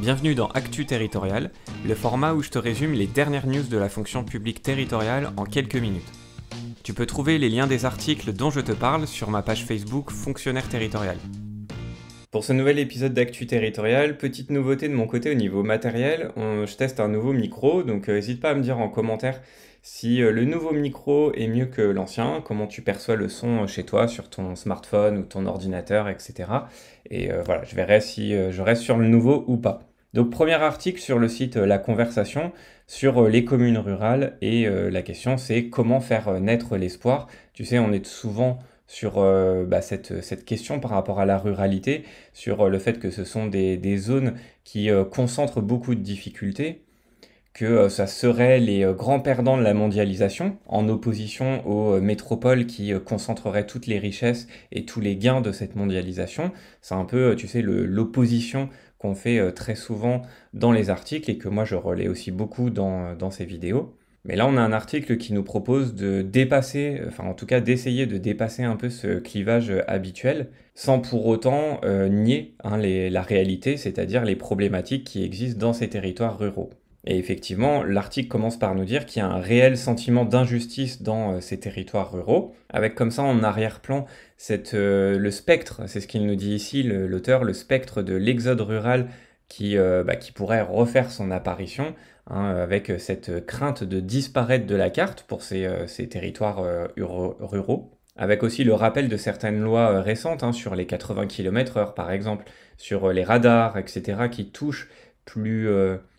Bienvenue dans Actu Territorial, le format où je te résume les dernières news de la fonction publique territoriale en quelques minutes. Tu peux trouver les liens des articles dont je te parle sur ma page Facebook Fonctionnaire Territorial. Pour ce nouvel épisode d'Actu Territorial, petite nouveauté de mon côté au niveau matériel, je teste un nouveau micro, donc n'hésite pas à me dire en commentaire si le nouveau micro est mieux que l'ancien, comment tu perçois le son chez toi, sur ton smartphone ou ton ordinateur, etc. Et voilà, je verrai si je reste sur le nouveau ou pas. Donc premier article sur le site La Conversation sur les communes rurales et la question c'est comment faire naître l'espoir. Tu sais, on est souvent sur cette question par rapport à la ruralité, sur le fait que ce sont des zones qui concentrent beaucoup de difficultés, que ça serait les grands perdants de la mondialisation, en opposition aux métropoles qui concentreraient toutes les richesses et tous les gains de cette mondialisation. C'est un peu, tu sais, l'opposition qu'on fait très souvent dans les articles et que moi je relais aussi beaucoup dans ces vidéos. Mais là, on a un article qui nous propose de dépasser, enfin en tout cas d'essayer de dépasser un peu ce clivage habituel, sans pour autant nier la réalité, c'est-à-dire les problématiques qui existent dans ces territoires ruraux. Et effectivement, l'article commence par nous dire qu'il y a un réel sentiment d'injustice dans ces territoires ruraux, avec comme ça en arrière-plan le spectre, c'est ce qu'il nous dit ici, l'auteur, le spectre de l'exode rural qui pourrait refaire son apparition, avec cette crainte de disparaître de la carte pour ces territoires ruraux. Avec aussi le rappel de certaines lois récentes sur les 80 km/h par exemple, sur les radars, etc., qui touchent plus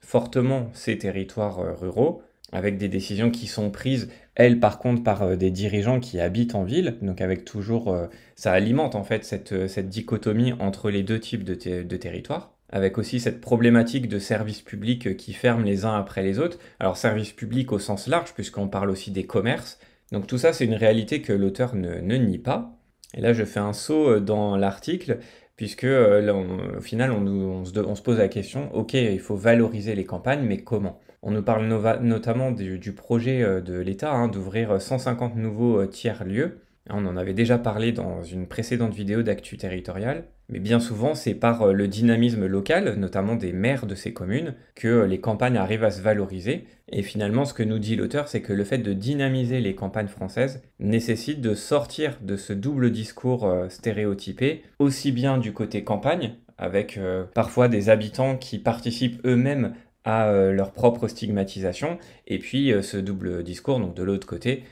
fortement ces territoires ruraux, avec des décisions qui sont prises, elles par contre, par des dirigeants qui habitent en ville, donc avec toujours, ça alimente en fait cette dichotomie entre les deux types de territoires, avec aussi cette problématique de services publics qui ferment les uns après les autres. Alors services publics au sens large, puisqu'on parle aussi des commerces, donc tout ça c'est une réalité que l'auteur ne nie pas. Et là je fais un saut dans l'article, puisque là, au final, on se pose la question, ok, il faut valoriser les campagnes, mais comment? On nous parle notamment du projet de l'État d'ouvrir 150 nouveaux tiers-lieux. On en avait déjà parlé dans une précédente vidéo d'Actu Territorial, mais bien souvent, c'est par le dynamisme local, notamment des maires de ces communes, que les campagnes arrivent à se valoriser. Et finalement, ce que nous dit l'auteur, c'est que le fait de dynamiser les campagnes françaises nécessite de sortir de ce double discours stéréotypé, aussi bien du côté campagne, avec parfois des habitants qui participent eux-mêmes à leur propre stigmatisation, et puis ce double discours, donc de l'autre côté,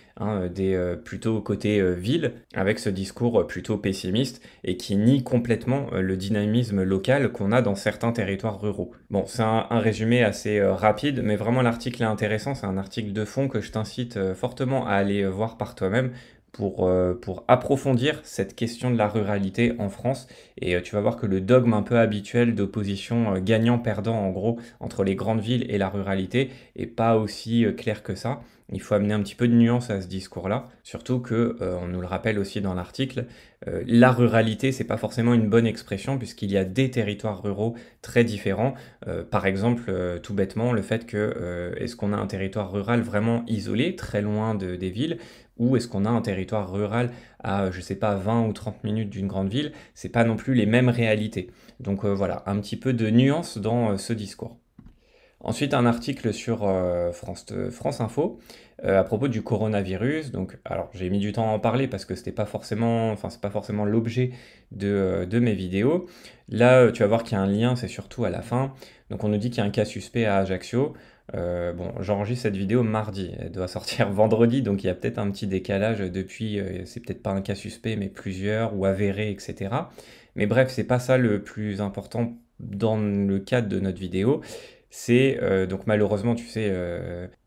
plutôt côté ville, avec ce discours plutôt pessimiste, et qui nie complètement le dynamisme local qu'on a dans certains territoires ruraux. Bon, c'est un résumé assez rapide, mais vraiment l'article est intéressant, c'est un article de fond que je t'incite fortement à aller voir par toi-même, pour approfondir cette question de la ruralité en France. Et tu vas voir que le dogme un peu habituel d'opposition gagnant-perdant, en gros, entre les grandes villes et la ruralité, est pas aussi clair que ça. Il faut amener un petit peu de nuance à ce discours-là, surtout que, on nous le rappelle aussi dans l'article, la ruralité, c'est pas forcément une bonne expression, puisqu'il y a des territoires ruraux très différents. Par exemple, tout bêtement, le fait que, est-ce qu'on a un territoire rural vraiment isolé, très loin des villes, ou est-ce qu'on a un territoire rural à, je sais pas, 20 ou 30 minutes d'une grande ville? C'est pas non plus les mêmes réalités. Donc voilà, un petit peu de nuance dans ce discours. Ensuite, un article sur France Info à propos du coronavirus. Donc, alors j'ai mis du temps à en parler parce que c'est pas forcément l'objet de mes vidéos. Là, tu vas voir qu'il y a un lien, c'est surtout à la fin. Donc, on nous dit qu'il y a un cas suspect à Ajaccio. Bon, j'enregistre cette vidéo mardi, elle doit sortir vendredi, donc il y a peut-être un petit décalage depuis, c'est peut-être pas un cas suspect, mais plusieurs, ou avérés, etc. Mais bref, c'est pas ça le plus important dans le cadre de notre vidéo. C'est donc malheureusement, tu sais,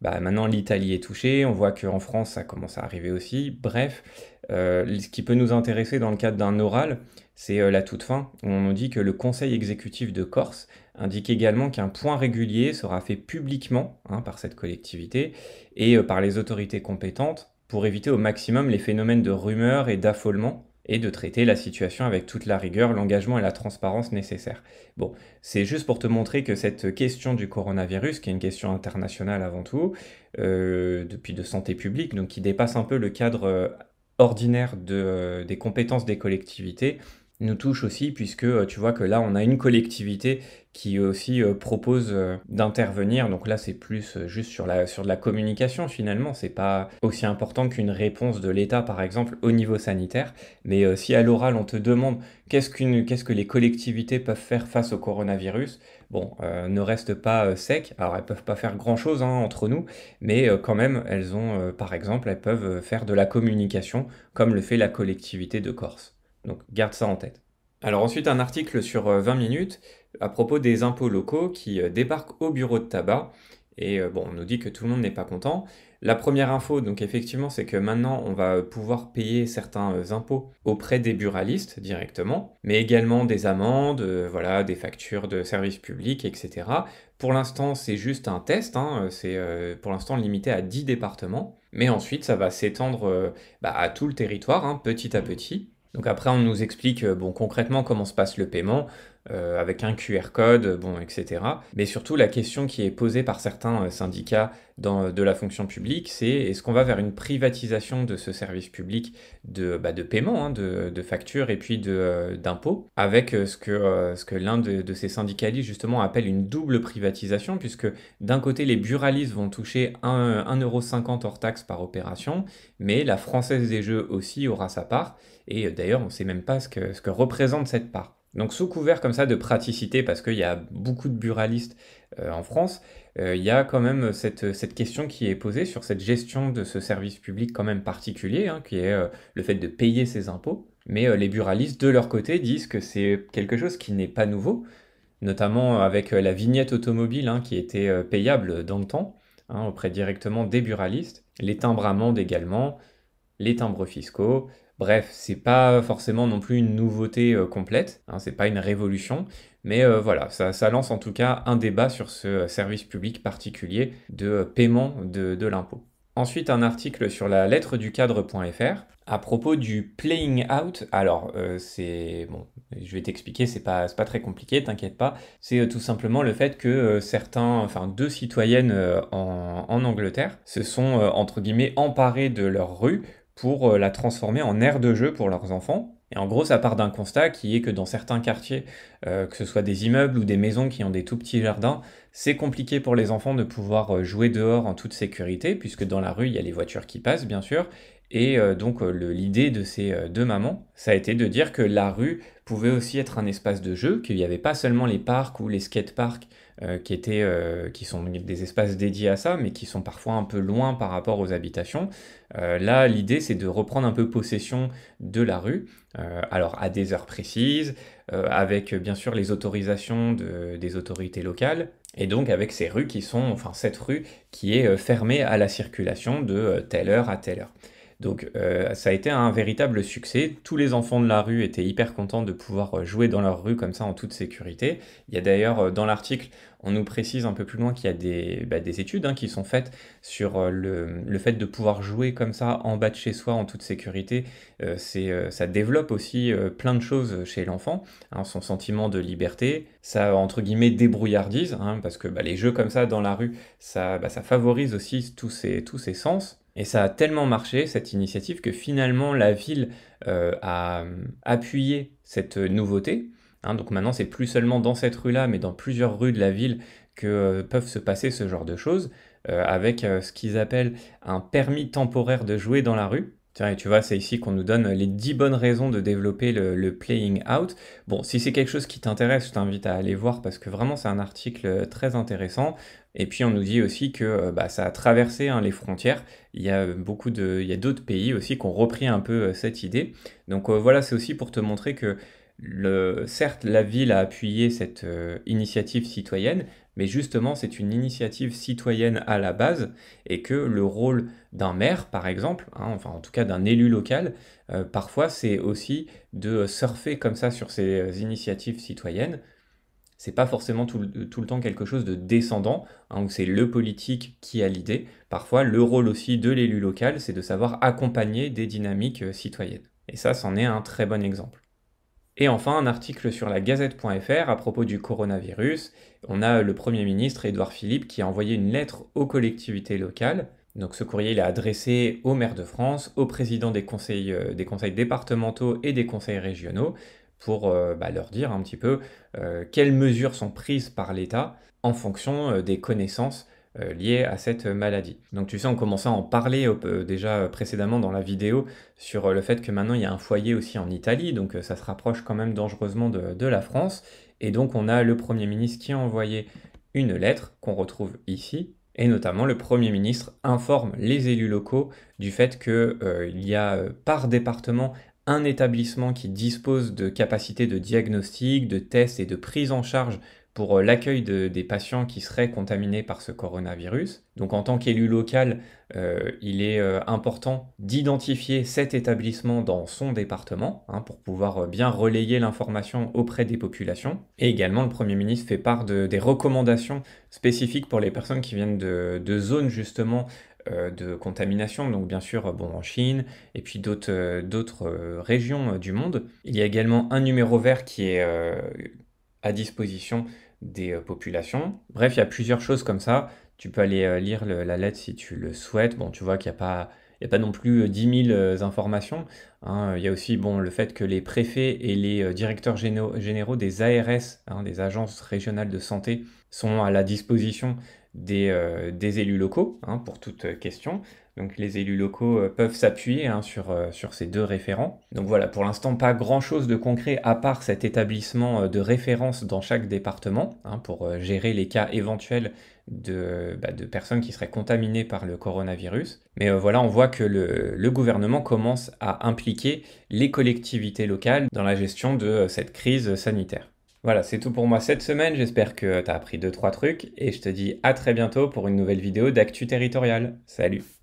maintenant l'Italie est touchée, on voit qu'en France ça commence à arriver aussi. Bref, ce qui peut nous intéresser dans le cadre d'un oral, c'est la toute fin, où on nous dit que le Conseil exécutif de Corse indique également qu'un point régulier sera fait publiquement par cette collectivité et par les autorités compétentes pour éviter au maximum les phénomènes de rumeurs et d'affolement et de traiter la situation avec toute la rigueur, l'engagement et la transparence nécessaires. Bon, c'est juste pour te montrer que cette question du coronavirus, qui est une question internationale avant tout, depuis de santé publique, donc qui dépasse un peu le cadre ordinaire des compétences des collectivités, nous touche aussi puisque tu vois que là, on a une collectivité qui aussi propose d'intervenir. Donc là, c'est plus juste sur de la communication finalement. C'est pas aussi important qu'une réponse de l'État, par exemple, au niveau sanitaire. Mais si à l'oral, on te demande qu'est-ce que les collectivités peuvent faire face au coronavirus, bon, ne reste pas sec. Alors, elles peuvent pas faire grand-chose hein, entre nous, mais quand même, elles ont, par exemple, elles peuvent faire de la communication comme le fait la collectivité de Corse. Donc garde ça en tête. Alors ensuite un article sur 20 minutes à propos des impôts locaux qui débarquent au bureau de tabac. Et bon, on nous dit que tout le monde n'est pas content. La première info, donc effectivement, c'est que maintenant on va pouvoir payer certains impôts auprès des buralistes directement, mais également des amendes, voilà, des factures de services publics, etc. Pour l'instant, c'est juste un test, hein, c'est pour l'instant limité à 10 départements, mais ensuite ça va s'étendre à tout le territoire, hein, petit à petit. Donc après, on nous explique bon, concrètement comment se passe le paiement, avec un QR code, bon, etc. Mais surtout, la question qui est posée par certains syndicats de la fonction publique, c'est est-ce qu'on va vers une privatisation de ce service public de paiement, hein, de factures et puis d'impôts, avec ce que l'un de ces syndicalistes justement appelle une double privatisation, puisque d'un côté, les buralistes vont toucher 1,50 € hors taxe par opération, mais la Française des Jeux aussi aura sa part. Et d'ailleurs, on ne sait même pas ce que représente cette part. Donc sous couvert comme ça de praticité, parce qu'il y a beaucoup de buralistes en France, il y a quand même cette question qui est posée sur cette gestion de ce service public quand même particulier, hein, qui est le fait de payer ses impôts. Mais les buralistes, de leur côté, disent que c'est quelque chose qui n'est pas nouveau, notamment avec la vignette automobile hein, qui était payable dans le temps, hein, auprès directement des buralistes, les timbres amendes également, les timbres fiscaux. Bref, c'est pas forcément non plus une nouveauté complète, hein, c'est pas une révolution, mais voilà, ça lance en tout cas un débat sur ce service public particulier de paiement de l'impôt. Ensuite, un article sur la lettre du cadre.fr à propos du playing out. Alors, c'est bon, je vais t'expliquer, c'est pas très compliqué, t'inquiète pas. C'est tout simplement le fait que deux citoyennes en Angleterre se sont entre guillemets emparées de leur rue pour la transformer en aire de jeu pour leurs enfants. Et en gros, ça part d'un constat qui est que dans certains quartiers, que ce soit des immeubles ou des maisons qui ont des tout petits jardins, c'est compliqué pour les enfants de pouvoir jouer dehors en toute sécurité, puisque dans la rue, il y a les voitures qui passent, bien sûr. Et donc l'idée de ces deux mamans, ça a été de dire que la rue pouvait aussi être un espace de jeu, qu'il n'y avait pas seulement les parcs ou les skateparks qui sont des espaces dédiés à ça, mais qui sont parfois un peu loin par rapport aux habitations. Là, l'idée, c'est de reprendre un peu possession de la rue, alors à des heures précises, avec bien sûr les autorisations des autorités locales, et donc avec ces rues enfin cette rue qui est fermée à la circulation de telle heure à telle heure. Donc ça a été un véritable succès. Tous les enfants de la rue étaient hyper contents de pouvoir jouer dans leur rue comme ça en toute sécurité. Il y a d'ailleurs dans l'article, on nous précise un peu plus loin qu'il y a des études hein, qui sont faites sur le fait de pouvoir jouer comme ça en bas de chez soi en toute sécurité. Ça développe aussi plein de choses chez l'enfant, hein, son sentiment de liberté, ça entre guillemets débrouillardise, hein, parce que les jeux comme ça dans la rue, ça favorise aussi tous ces sens. Et ça a tellement marché, cette initiative, que finalement la ville a appuyé cette nouveauté. Hein, donc maintenant, c'est plus seulement dans cette rue-là, mais dans plusieurs rues de la ville que peuvent se passer ce genre de choses, avec ce qu'ils appellent un permis temporaire de jouer dans la rue. Tiens, et tu vois, c'est ici qu'on nous donne les 10 bonnes raisons de développer le playing out. Bon, si c'est quelque chose qui t'intéresse, je t'invite à aller voir parce que vraiment c'est un article très intéressant. Et puis on nous dit aussi que ça a traversé hein, les frontières. Il y a il y a d'autres pays aussi qui ont repris un peu cette idée. Donc voilà, c'est aussi pour te montrer que certes, la ville a appuyé cette initiative citoyenne, mais justement, c'est une initiative citoyenne à la base, et que le rôle d'un maire, par exemple, hein, enfin en tout cas d'un élu local, parfois c'est aussi de surfer comme ça sur ces initiatives citoyennes. C'est pas forcément tout le temps quelque chose de descendant, hein, où c'est le politique qui a l'idée. Parfois, le rôle aussi de l'élu local, c'est de savoir accompagner des dynamiques citoyennes. Et ça, c'en est un très bon exemple. Et enfin, un article sur la Gazette.fr à propos du coronavirus. On a le Premier ministre Édouard Philippe qui a envoyé une lettre aux collectivités locales. Donc ce courrier il est adressé au maire de France, au président des conseils départementaux et des conseils régionaux, pour leur dire un petit peu quelles mesures sont prises par l'État en fonction des connaissances liées à cette maladie. Donc tu sais, on commençait à en parler déjà précédemment dans la vidéo sur le fait que maintenant il y a un foyer aussi en Italie, donc ça se rapproche quand même dangereusement de la France. Et donc on a le Premier ministre qui a envoyé une lettre qu'on retrouve ici, et notamment le Premier ministre informe les élus locaux du fait qu'il y a par département un établissement qui dispose de capacités de diagnostic, de tests et de prise en charge pour l'accueil des patients qui seraient contaminés par ce coronavirus. Donc en tant qu'élu local, il est important d'identifier cet établissement dans son département pour pouvoir bien relayer l'information auprès des populations. Et également, le Premier ministre fait part des recommandations spécifiques pour les personnes qui viennent de zones justement de contamination, donc bien sûr en Chine et puis d'autres régions du monde. Il y a également un numéro vert qui est à disposition des populations. Bref, il y a plusieurs choses comme ça. Tu peux aller lire la lettre si tu le souhaites. Bon, tu vois qu'il n'y a pas non plus 10 000 informations. Il y a aussi le fait que les préfets et les directeurs généraux des ARS, des agences régionales de santé, sont à la disposition des élus locaux pour toute question. Donc les élus locaux peuvent s'appuyer sur ces deux référents. Donc voilà, pour l'instant, pas grand-chose de concret à part cet établissement de référence dans chaque département pour gérer les cas éventuels de personnes qui seraient contaminées par le coronavirus. Mais voilà, on voit que le gouvernement commence à impliquer les collectivités locales dans la gestion de cette crise sanitaire. Voilà, c'est tout pour moi cette semaine, j'espère que tu as appris 2-3 trucs et je te dis à très bientôt pour une nouvelle vidéo d'Actu Territorial. Salut!